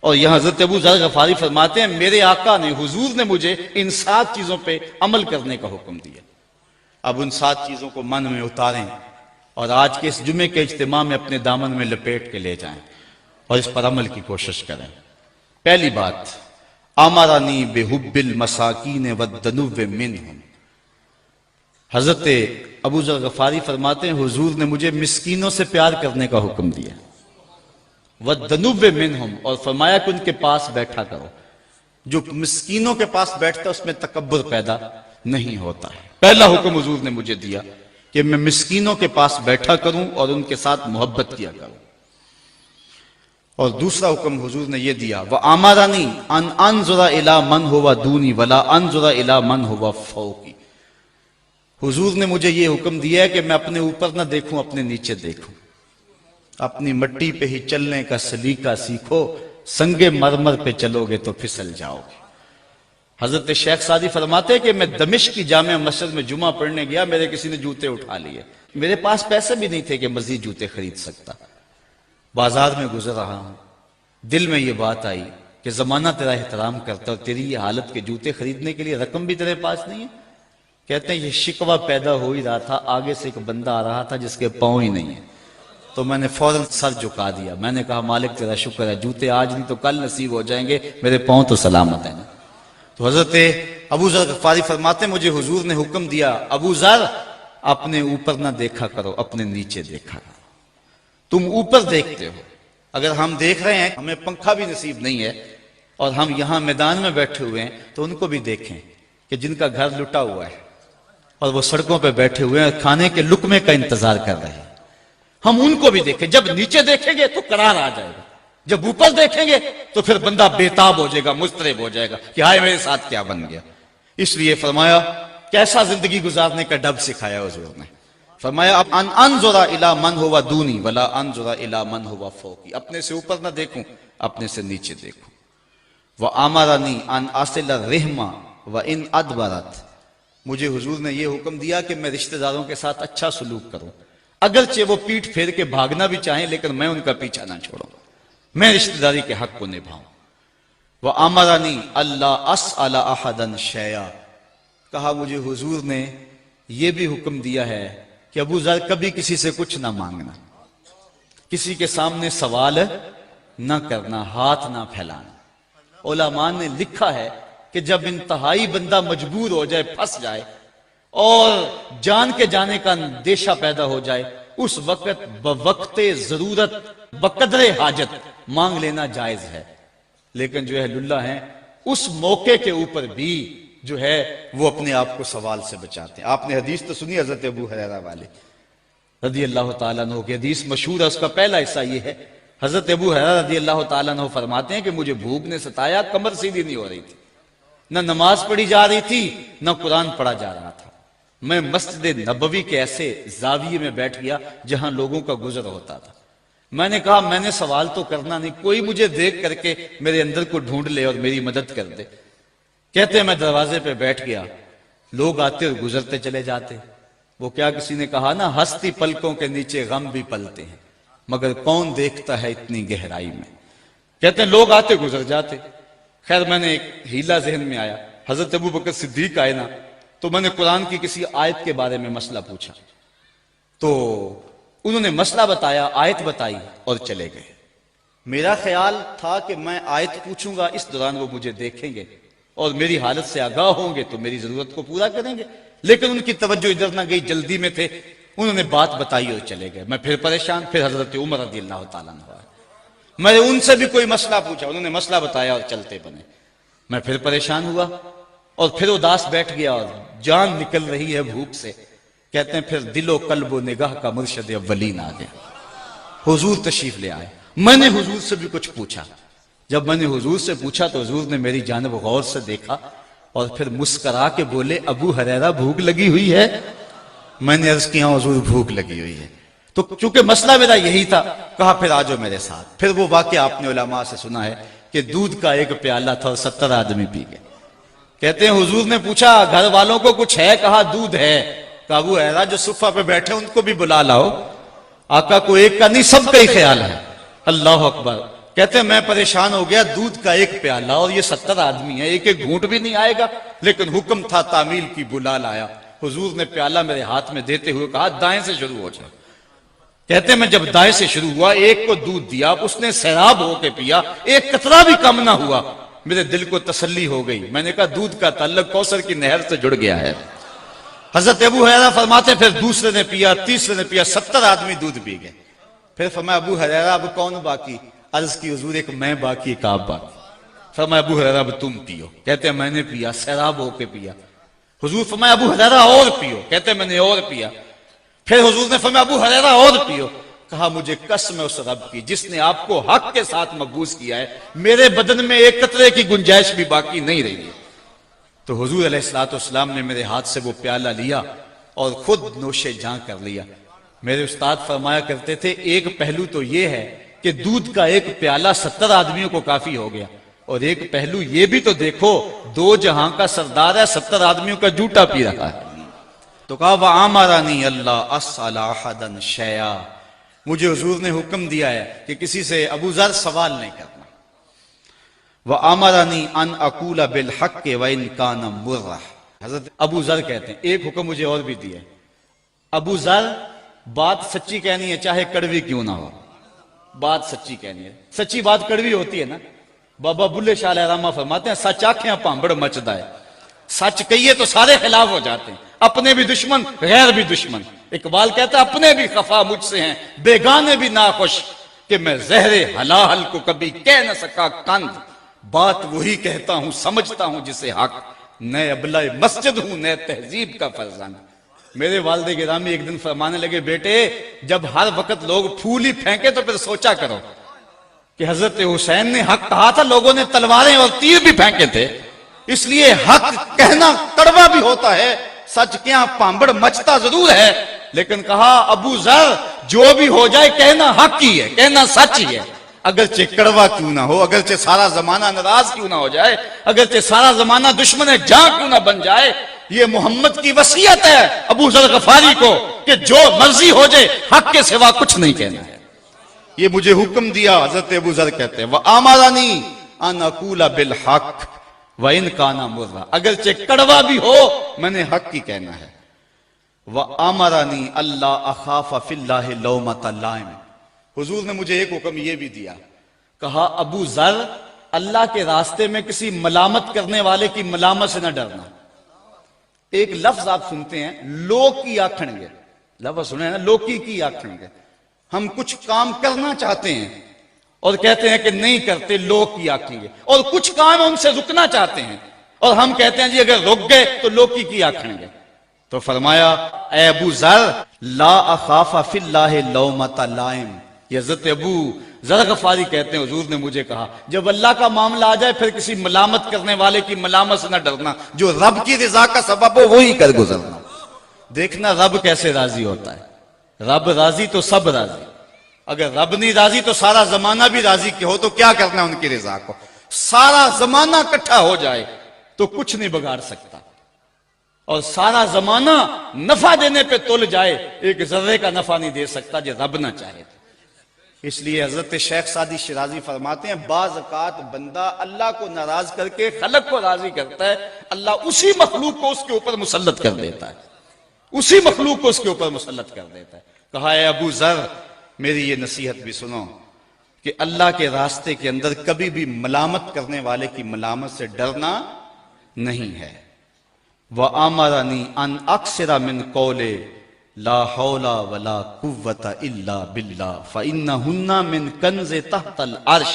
اور یہاں حضرت ابو ذر غفاری فرماتے ہیں میرے آقا نے حضور نے مجھے ان 7 چیزوں پہ عمل کرنے کا حکم دیا. اب ان 7 چیزوں کو من میں اتاریں اور آج کے اس جمعے کے اجتماع میں اپنے دامن میں لپیٹ کے لے جائیں اور اس پر عمل کی کوشش کریں. پہلی بات، امرنی بحب المساکین والدنو منہم. حضرت ابو ذر غفاری فرماتے ہیں حضور نے مجھے مسکینوں سے پیار کرنے کا حکم دیا، والدنو منہم، اور فرمایا کہ ان کے پاس بیٹھا کرو. جو مسکینوں کے پاس بیٹھتا ہے اس میں تکبر پیدا نہیں ہوتا ہے. پہلا حکم حضور نے مجھے دیا کہ میں مسکینوں کے پاس بیٹھا کروں اور ان کے ساتھ محبت کیا کروں. اور دوسرا حکم حضور نے یہ دیا وَأَمَرَنِي أَنْ أَنْظُرَ إِلَى مَنْ هُوَ دُونِي وَلَا أَنْظُرَ إِلَى مَنْ هُوَ فَوْقِي. حضور نے مجھے یہ حکم دیا ہے کہ میں اپنے اوپر نہ دیکھوں، اپنے نیچے دیکھوں. اپنی مٹی پہ ہی چلنے کا سلیقہ سیکھو، سنگ مرمر پہ چلو گے تو پھسل جاؤ گے. حضرت شیخ سعدی فرماتے کہ میں دمشق کی جامع مسجد میں جمعہ پڑھنے گیا، میرے کسی نے جوتے اٹھا لیے. میرے پاس پیسے بھی نہیں تھے کہ مزید جوتے خرید سکتا. بازار میں گزر رہا ہوں، دل میں یہ بات آئی کہ زمانہ تیرا احترام کرتا اور تیری یہ حالت کے جوتے خریدنے کے لیے رقم بھی تیرے پاس نہیں ہے. کہتے ہیں یہ شکوہ پیدا ہو ہی رہا تھا، آگے سے ایک بندہ آ رہا تھا جس کے پاؤں ہی نہیں ہے. تو میں نے فوراً سر جھکا دیا. میں نے کہا مالک تیرا شکر ہے، جوتے آج نہیں تو کل نصیب ہو جائیں گے، میرے پاؤں تو سلامت ہیں. تو حضرت ابو ذر غفاری فرماتے ہیں مجھے حضور نے حکم دیا ابو ذر اپنے اوپر نہ دیکھا کرو، اپنے نیچے دیکھا کرو. تم اوپر دیکھتے ہو، اگر ہم دیکھ رہے ہیں ہمیں پنکھا بھی نصیب نہیں ہے اور ہم یہاں میدان میں بیٹھے ہوئے ہیں تو ان کو بھی دیکھیں کہ جن کا گھر لٹا ہوا ہے اور وہ سڑکوں پہ بیٹھے ہوئے ہیں کھانے کے لقمے کا انتظار کر رہے ہیں. ہم ان کو بھی دیکھیں. جب نیچے دیکھیں گے تو قرار آ جائے گا، جب اوپر دیکھیں گے تو پھر بندہ بےتاب ہو جائے گا، مضطرب ہو جائے گا کہ ہائے میرے ساتھ کیا بن گیا. اس لیے فرمایا کیسا زندگی گزارنے کا ڈب سکھایا حضور نے. فرمایا ان انظر الی من هو دونی ولا انظر الی من هو فوقی. اپنے سے اوپر نہ دیکھوں، اپنے سے نیچے دیکھوں. وامرنی ان اصل الرحم وان ادبرت. مجھے حضور نے یہ حکم دیا کہ میں رشتہ داروں کے ساتھ اچھا سلوک کروں، اگرچہ وہ پیٹھ پھیر کے بھاگنا بھی چاہیں لیکن میں ان کا پیچھا نہ چھوڑوں، میں رشتہ داری کے حق کو نبھاؤں. وامرنی الا اسال احدا شیئا. کہا مجھے حضور نے یہ بھی حکم دیا ہے کہ ابو ذر کبھی کسی سے کچھ نہ مانگنا، کسی کے سامنے سوال نہ کرنا، ہاتھ نہ پھیلانا. علماء نے لکھا ہے کہ جب انتہائی بندہ مجبور ہو جائے، پھنس جائے اور جان کے جانے کا اندیشہ پیدا ہو جائے، اس وقت بوقت ضرورت بقدر حاجت مانگ لینا جائز ہے. لیکن جو اہل اللہ ہیں اس موقع کے اوپر بھی جو ہے وہ اپنے آپ کو سوال سے بچاتے ہیں. آپ نے حدیث تو سنی حضرت ابو ہریرہ والے رضی اللہ تعالیٰ عنہ کی حدیث مشہور ہے. اس کا پہلا حصہ یہ ہے، حضرت ابو ہریرہ رضی اللہ تعالیٰ عنہ فرماتے ہیں کہ مجھے بھوک نے ستایا، کمر سیدھی نہیں ہو رہی تھی، نہ نماز پڑھی جا رہی تھی نہ قرآن پڑھا جا رہا تھا. میں مسجد نبوی کے ایسے زاویے میں بیٹھ گیا جہاں لوگوں کا گزر ہوتا تھا. میں نے کہا میں نے سوال تو کرنا نہیں، کوئی مجھے دیکھ کر کے میرے اندر کو ڈھونڈ لے اور میری مدد کر دے. کہتے ہیں میں دروازے پہ بیٹھ گیا، لوگ آتے اور گزرتے چلے جاتے. وہ کیا کسی نے کہا نا ہستی پلکوں کے نیچے غم بھی پلتے ہیں، مگر کون دیکھتا ہے اتنی گہرائی میں. کہتے ہیں لوگ آتے گزر جاتے. خیر میں نے ایک ہیلا ذہن میں آیا، حضرت ابو بکر صدیق آئے نا تو میں نے قرآن کی کسی آیت کے بارے میں مسئلہ پوچھا تو انہوں نے مسئلہ بتایا، آیت بتائی اور چلے گئے. میرا خیال تھا کہ میں آیت پوچھوں گا، اس دوران وہ مجھے دیکھیں گے اور میری حالت سے آگاہ ہوں گے تو میری ضرورت کو پورا کریں گے. لیکن ان کی توجہ ادھر نہ گئی، جلدی میں تھے. انہوں نے بات بتائی اور چلے گئے. میں پھر پریشان. پھر حضرت عمر رضی اللہ تعالیٰ عنہ، میں نے ان سے بھی کوئی مسئلہ پوچھا، انہوں نے مسئلہ بتایا اور چلتے بنے. میں پھر پریشان ہوا اور پھر اداس بیٹھ گیا اور جان نکل رہی ہے بھوک سے. کہتے ہیں پھر دل و قلب و نگاہ کا مرشد اولین آ گیا، حضور تشریف لے آئے. میں نے حضور سے بھی کچھ پوچھا. جب میں نے حضور سے پوچھا تو حضور نے میری جانب غور سے دیکھا اور پھر مسکرا کے بولے ابو ہریرہ بھوک لگی ہوئی ہے. میں نے عرض کیا حضور بھوک لگی ہوئی ہے. تو چونکہ مسئلہ میرا یہی تھا، کہا پھر آجو میرے ساتھ. پھر وہ واقعہ آپ نے علماء سے سنا ہے کہ دودھ کا ایک پیالہ تھا اور 70 آدمی پی گئے. کہتے ہیں حضور نے پوچھا گھر والوں کو کچھ ہے؟ کہا دودھ ہے. کہا ابو ہریرہ جو صفہ پہ بیٹھے ان کو بھی بلا لاؤ. آقا کو ایک کا نہیں سب کا ہی خیال ہے. اللہ اکبر. کہتے ہیں میں پریشان ہو گیا، دودھ کا ایک پیالہ اور یہ 70 آدمی ہیں، ایک ایک گھونٹ بھی نہیں آئے گا، لیکن حکم تھا تعمیل کی، بلا لایا۔ حضور نے پیالہ میرے ہاتھ میں دیتے ہوئے کہا دائیں سے شروع ہو جائے۔ کہتے ہیں میں جب دائیں سے شروع ہوا، ایک کو دودھ دیا، اس نے سیراب ہو کے پیا، ایک قطرہ بھی کم نہ ہوا، میرے دل کو تسلی ہو گئی۔ میں نے کہا دودھ کا تعلق کوثر کی نہر سے جڑ گیا ہے۔ حضرت ابو ہریرہ فرماتے ہیں پھر دوسرے نے پیا، تیسرے نے پیا، 70 آدمی دودھ پی گئے۔ پھر فرمایا ابو ہریرہ اب کون باقی؟ عرض کی حضور ایک میں باقی، ایک آپ باقی۔ فرمایا ابو ہریرہ اب تم پیو۔ کہتے ہیں میں نے پیا، سیراب ہو کے پیا۔ حضور فرمایا ابو ہریرہ اور پیو۔ کہتے ہیں میں نے اور پیا۔ پھر حضور نے فرمایا ابو ہریرہ اور پیو۔ کہا مجھے قسم ہے اس رب کی جس نے آپ کو حق کے ساتھ مبعوث کیا ہے، میرے بدن میں ایک قطرے کی گنجائش بھی باقی نہیں رہی ہے۔ تو حضور علیہ السلام نے میرے ہاتھ سے وہ پیالہ لیا اور خود نوش جاں کر لیا۔ میرے استاد فرمایا کرتے تھے ایک پہلو تو یہ ہے کہ دودھ کا ایک پیالہ 70 آدمیوں کو کافی ہو گیا، اور ایک پہلو یہ بھی تو دیکھو دو جہاں کا سردار ہے، 70 آدمیوں کا جوٹا پی رہا ہے۔ تو کہا وَآمَرَنِي اللَّهُ أَسْأَلَ أَحَدًا شَيْئًا، مجھے حضور نے حکم دیا ہے کہ کسی سے ابو ذر سوال نہیں کرنا۔ وَآمَرَنِي أَنْ أَقُولَ بِالْحَقِّ وَإِنْ كَانَ مُرًّا، حضرت ابو ذر کہتے ہیں ایک حکم مجھے اور بھی دیا ہے، ابو ذر بات سچی کہنی ہے چاہے کڑوی کیوں نہ ہو، بات سچی کہنی ہے۔ سچی بات کڑوی ہوتی ہے نا، بابا بلے شاہ علیہ الرحمہ فرماتے ہیں سچ آنکھیں پانبڑ مچدا ہے، سچ کہیے تو سارے خلاف ہو جاتے ہیں، اپنے بھی دشمن غیر بھی دشمن۔ اقبال کہتا ہے اپنے بھی خفا مجھ سے ہیں، بیگانے بھی ناخوش، کہ میں زہر حلال کو کبھی کہہ نہ سکا کند، بات وہی کہتا ہوں سمجھتا ہوں جسے حق، نئے ابلہ مسجد ہوں نئے تہذیب کا فرزند۔ میرے والد گرامی ایک دن فرمانے لگے بیٹے جب ہر وقت لوگ پھول ہی پھینکے تو پھر سوچا کرو کہ حضرت حسین نے حق کہا تھا، لوگوں نے تلواریں اور تیر بھی پھینکے تھے، اس لیے حق کہنا کڑوا بھی ہوتا ہے، سچ کیا پانبڑ مچتا ضرور ہے، لیکن کہا ابو ذر جو بھی ہو جائے کہنا حق ہی ہے، کہنا سچ ہی ہے، اگرچہ کڑوا کیوں نہ ہو، اگرچہ سارا زمانہ ناراض کیوں نہ ہو جائے، اگرچہ سارا زمانہ دشمن جاں کیوں نہ بن جائے، یہ محمد کی وصیت ہے ابو ذر غفاری کو کہ جو مرضی ہو جائے حق کے سوا کچھ نہیں کہنا ہے۔ یہ مجھے حکم دیا، حضرت ابو ذر کہتے ہیں وَآمَرَنِي أَنْ أَقُولَ بِالْحَقِّ وَإِنْ كَانَ مُرًّا، اگرچہ کڑوا بھی ہو میں نے حق ہی کہنا ہے۔ وَآمَرَنِي أَلَّا أَخَافَ فِي اللَّهِ لَوْمَةَ لَائِمٍ، حضور نے مجھے ایک حکم یہ بھی دیا، کہا ابو ذر اللہ کے راستے میں کسی ملامت کرنے والے کی ملامت سے نہ ڈرنا۔ ایک لفظ آپ سنتے ہیں لو کی آکھن گے، لفظ سنے نا لوکی کی آکھن گے، ہم کچھ کام کرنا چاہتے ہیں اور کہتے ہیں کہ نہیں کرتے، لوگ کی آکھیں گے، اور کچھ کام ان سے رکنا چاہتے ہیں اور ہم کہتے ہیں جی اگر رک گئے تو لوکی کی آکھیں گے۔ تو فرمایا اے ابو ذر لا اخاف فی اللہ لومۃ لائم، یہ حضرت ابو ذر غفاری کہتے ہیں حضور نے مجھے کہا جب اللہ کا معاملہ آ جائے پھر کسی ملامت کرنے والے کی ملامت سے نہ ڈرنا، جو رب کی رضا کا سبب ہو وہی کر گزرنا۔ دیکھنا رب کیسے راضی ہوتا ہے، رب راضی تو سب راضی، اگر رب نہیں راضی تو سارا زمانہ بھی راضی ہو تو کیا کرنا ان کی رضا کو، سارا زمانہ اکٹھا ہو جائے تو کچھ نہیں بگاڑ سکتا، اور سارا زمانہ نفع دینے پہ تل جائے ایک ذرے کا نفع نہیں دے سکتا جو رب نہ چاہے۔ اس لیے حضرت شیخ سعدی شیرازی فرماتے ہیں بعض اوقات بندہ اللہ کو ناراض کر کے خلق کو راضی کرتا ہے، اللہ اسی مخلوق کو اس کے اوپر مسلط کر دیتا ہے، اسی مخلوق کو اس کے اوپر مسلط کر دیتا ہے۔ کہا ہے ابو ذر میری یہ نصیحت بھی سنو کہ اللہ کے راستے کے اندر کبھی بھی ملامت کرنے والے کی ملامت سے ڈرنا نہیں ہے۔ وَآمَرَنِي أَنْ أَكْثِرَ مِنْ قَوْلِ لَا حَوْلَ وَلَا قُوَّةَ إِلَّا بِاللَّهِ فَإِنَّهُنَّ مِنْ كَنْزِ تَحْتَ الْعَرْشِ۔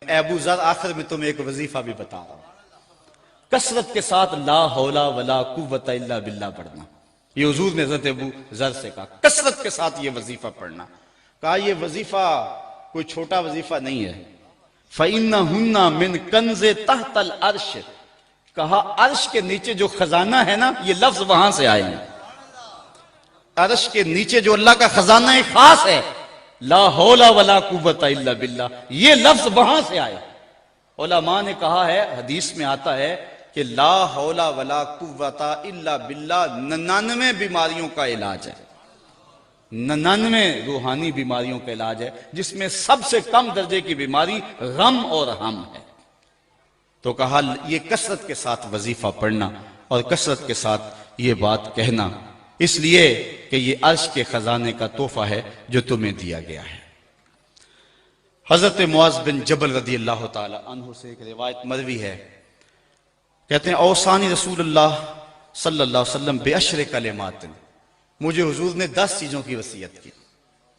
اے ابو ذر آخر میں تمہیں ایک وظیفہ بھی بتا رہا ہوں، کثرت کے ساتھ لا حول ولا قوت الا باللہ پڑھنا۔ یہ حضور نے حضرت ابو ذر سے کہا کثرت کے ساتھ یہ وظیفہ پڑھنا۔ کہا یہ وظیفہ کوئی چھوٹا وظیفہ نہیں ہے، فَإِنَّهُنَّ مِنْ كَنْزِ تَحْتَ الْعَرْشِ، کہا عرش کے نیچے جو خزانہ ہے نا یہ لفظ وہاں سے آئے ہیں، عرش کے نیچے جو اللہ کا خزانہ خاص ہے لا حول ولا قوت الا باللہ، یہ لفظ وہاں سے آئے۔ علماء نے کہا ہے حدیث میں آتا ہے کہ لا حول ولا قوت الا باللہ 99 بیماریوں کا علاج ہے، 99 روحانی بیماریوں کا علاج ہے، جس میں سب سے کم درجے کی بیماری غم اور ہم ہے۔ تو کہا یہ کثرت کے ساتھ وظیفہ پڑھنا اور کثرت کے ساتھ یہ بات کہنا، اس لیے کہ یہ عرش کے خزانے کا تحفہ ہے جو تمہیں دیا گیا ہے۔ حضرت معاذ بن جبل رضی اللہ تعالی عنہ سے ایک روایت مروی ہے، کہتے ہیں اوصانی رسول اللہ صلی اللہ علیہ وسلم بعشر کلمات، مجھے حضور نے 10 چیزوں کی وصیت کی،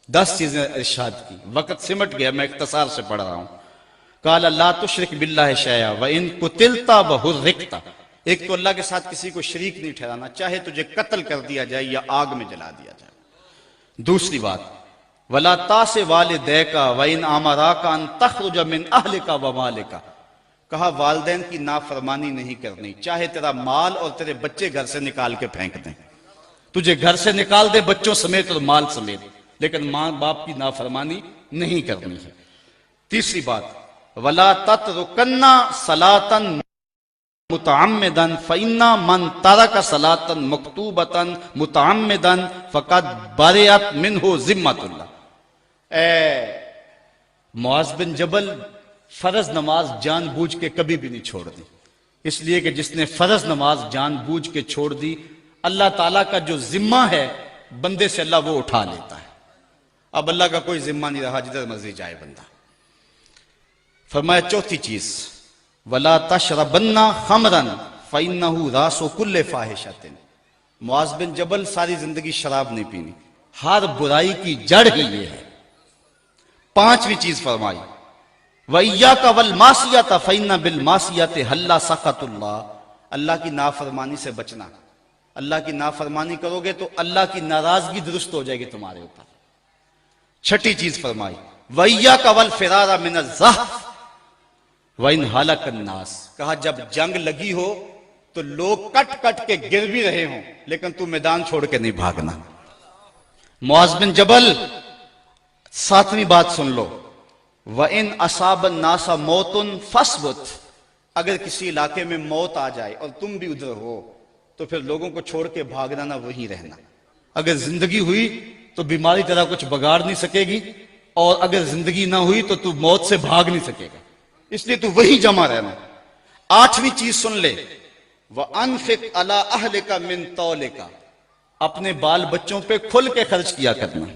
10 چیزیں ارشاد کی۔ وقت سمٹ گیا، میں اختصار سے پڑھ رہا ہوں۔ قال لا تشرک باللہ شیئا وان قتلت وحرقت، ایک تو اللہ کے ساتھ کسی کو شریک نہیں ٹھہرانا، چاہے تجھے قتل کر دیا جائے یا آگ میں جلا دیا جائے۔ دوسری بات ولا تاس والدیک وان امراک ان تخرج من اہلک ومالک، کہا والدین کی نافرمانی نہیں کرنی، چاہے تیرا مال اور تیرے بچے گھر سے نکال کے پھینک دیں، تجھے گھر سے نکال دے بچوں سمیت اور مال سمیت، لیکن ماں باپ کی نافرمانی نہیں کرنی ہے۔ تیسری بات ولا تترکن صلاۃ متعمدا فإن من ترک صلاۃ مکتوبۃ متعمدا فقد برئت منہ ذمۃ اللہ۔ اے معاذ بن جبل، فرض نماز جان بوجھ کے کبھی بھی نہیں چھوڑ دی، اس لیے کہ جس نے فرض نماز جان بوجھ کے چھوڑ دی، اللہ تعالیٰ کا جو ذمہ ہے بندے سے اللہ وہ اٹھا لیتا ہے۔ اب اللہ کا کوئی ذمہ نہیں رہا، جدھر مرضی جائے بندہ۔ فرمایا چوتھی چیز وَلَا تَشْرَبَنَّ خَمْرًا فَإِنَّهُ رَاسُ كُلِّ فَاحِشَةٍ، معاذ بن جبل ساری زندگی شراب نہیں پینی، ہر برائی کی جڑ ہی یہ ہے۔ پانچویں چیز فرمائی وَإِيَّاكَ وَالْمَعْصِيَةَ فَإِنَّ بِالْمَعْصِيَةِ حَلَّ سَخَطُ اللَّهِ، اللہ کی نافرمانی سے بچنا، اللہ کی نافرمانی کرو گے تو اللہ کی ناراضگی درست ہو جائے گی تمہارے اوپر۔ چھٹی چیز فرمائی وَإِيَّاكَ وَالْفِرَارَ مِنَ الزَّحْفِ وَإِنْ هَلَكَ النَّاسِ، کہا جب جنگ لگی ہو تو لوگ کٹ کٹ کے گر بھی رہے ہوں لیکن تو میدان چھوڑ کے نہیں بھاگنا۔ معاذ بن جبل، ساتویں بات سن لو وَإِنْ أَصَابَ النَّاسَ مَوْتٌ فَاصْبُتْ، اگر کسی علاقے میں موت آ جائے اور تم بھی ادھر ہو تو پھر لوگوں کو چھوڑ کے بھاگنا نہ، وہیں رہنا۔ اگر زندگی ہوئی تو بیماری تیرا کچھ بگاڑ نہیں سکے گی، اور اگر زندگی نہ ہوئی تو موت سے بھاگ نہیں سکے گا، اس لیے تو وہی جمع رہنا۔ آٹھویں چیز سن لے وَأَنفِقْ عَلَىٰ أَهْلِكَ مِن طَوْلِكَ، اپنے بال بچوں پہ کھل کے خرچ کیا کرنا،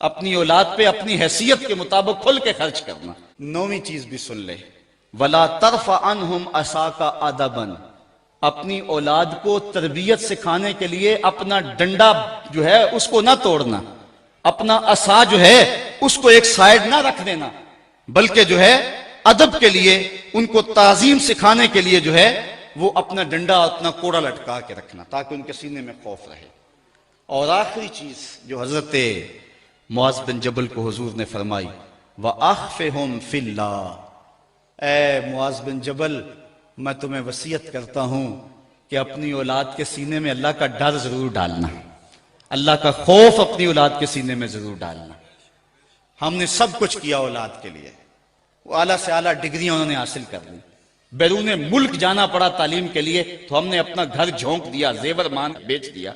اپنی اولاد پہ اپنی حیثیت کے مطابق کھل کے خرچ کرنا۔ نویں چیز بھی سن لے وَلَا تَرْفَعْ عَنْهُمْ عَصَاكَ أَدَبًا، اپنی اولاد کو تربیت سکھانے کے لیے اپنا ڈنڈا جو ہے اس کو نہ توڑنا، اپنا عصا جو ہے اس کو ایک سائیڈ نہ رکھ دینا، بلکہ جو ہے ادب کے لیے ان کو تعظیم سکھانے کے لیے جو ہے وہ اپنا ڈنڈا اپنا کوڑا لٹکا کے رکھنا تاکہ ان کے سینے میں خوف رہے۔ اور آخری چیز جو حضرت معاذ بن جبل کو حضور نے فرمائی وَأَخْفِهُمْ فِي اللَّهِ، اے معاذ بن جبل میں تمہیں وصیت کرتا ہوں کہ اپنی اولاد کے سینے میں اللہ کا ڈر ضرور ڈالنا، اللہ کا خوف اپنی اولاد کے سینے میں ضرور ڈالنا۔ ہم نے سب کچھ کیا اولاد کے لیے، وہ اعلیٰ سے اعلیٰ ڈگریاں انہوں نے حاصل کر لی، بیرون ملک جانا پڑا تعلیم کے لیے تو ہم نے اپنا گھر جھونک دیا، زیور مان بیچ دیا،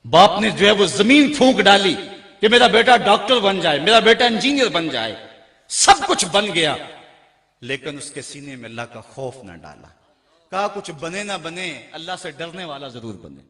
باپ نے جو ہے وہ زمین پھونک ڈالی کہ میرا بیٹا ڈاکٹر بن جائے، میرا بیٹا انجینئر بن جائے، سب کچھ بن گیا، لیکن اس کے سینے میں اللہ کا خوف نہ ڈالا۔ کہا کچھ بنے نہ بنے اللہ سے ڈرنے والا ضرور بنے۔